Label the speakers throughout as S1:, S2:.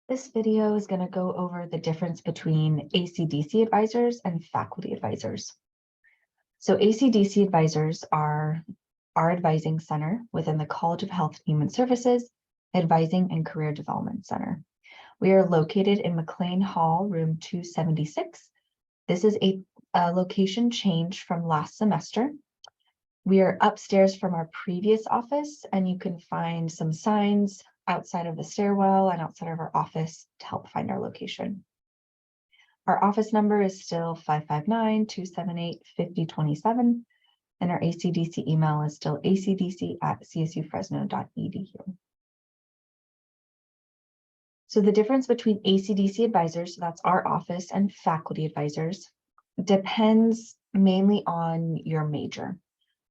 S1: This video is going to go over the difference between ACDC advisors and faculty advisors. So ACDC advisors are our advising center within the College of Health and Human Services Advising and Career Development Center. We are located in McLean Hall, room 276. This is a location change from last semester. We are upstairs from our previous office, and you can find some signs outside of the stairwell and outside of our office to help find our location. Our office number is still 559-278-5027, and our ACDC email is still acdc@csufresno.edu. So the difference between ACDC advisors, so that's our office, and faculty advisors depends mainly on your major.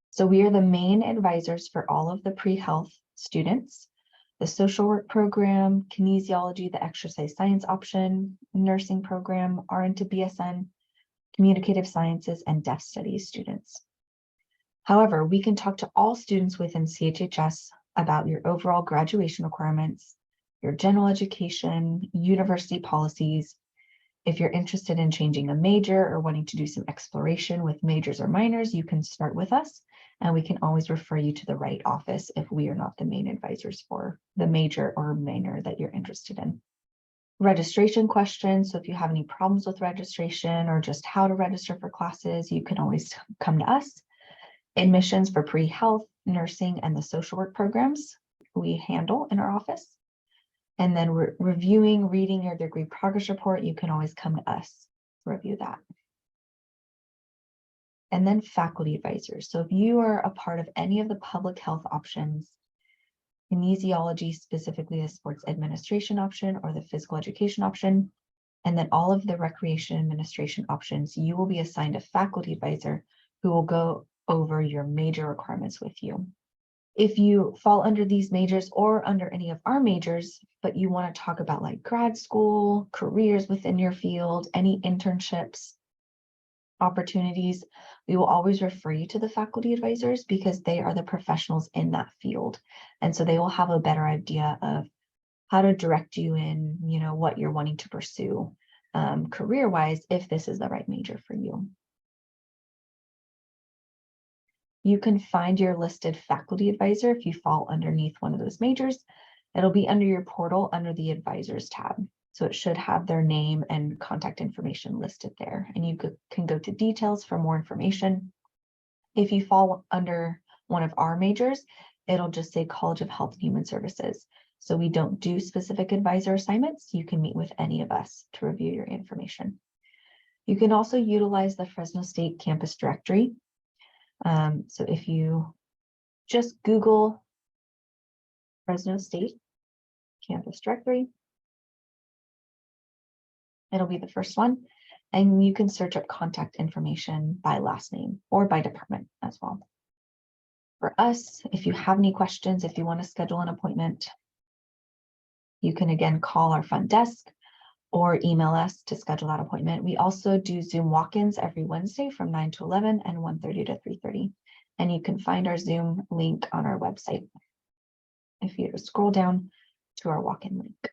S1: So we are the main advisors for all of the pre-health students, the social work program, kinesiology, the exercise science option, nursing program, RN to BSN, communicative sciences, and deaf studies students. However, we can talk to all students within CHHS about your overall graduation requirements, your general education, university policies. If you're interested in changing a major or wanting to do some exploration with majors or minors, you can start with us, and we can always refer you to the right office if we are not the main advisors for the major or minor that you're interested in. Registration questions. So if you have any problems with registration or just how to register for classes, you can always come to us. Admissions for pre-health, nursing, and the social work programs we handle in our office. And then reviewing, reading your degree progress report, you can always come to us to review that. And then faculty advisors. So if you are a part of any of the public health options, kinesiology, specifically the sports administration option or the physical education option, and then all of the recreation administration options, you will be assigned a faculty advisor who will go over your major requirements with you. If you fall under these majors or under any of our majors, but you want to talk about like grad school, careers within your field, any internships, opportunities, we will always refer you to the faculty advisors because they are the professionals in that field. And so they will have a better idea of how to direct you in, what you're wanting to pursue career-wise, if this is the right major for you. You can find your listed faculty advisor if you fall underneath one of those majors. It'll be under your portal under the advisors tab. So it should have their name and contact information listed there. And you can go to details for more information. If you fall under one of our majors, it'll just say College of Health and Human Services. So we don't do specific advisor assignments. You can meet with any of us to review your information. You can also utilize the Fresno State Campus Directory. So if you just Google Fresno State Campus Directory, it'll be the first one, and you can search up contact information by last name or by department as well. For us, if you have any questions, if you want to schedule an appointment, you can again call our front desk or email us to schedule that appointment. We also do Zoom walk-ins every Wednesday from 9 to 11 and 1:30 to 3:30. And you can find our Zoom link on our website if you scroll down to our walk-in link.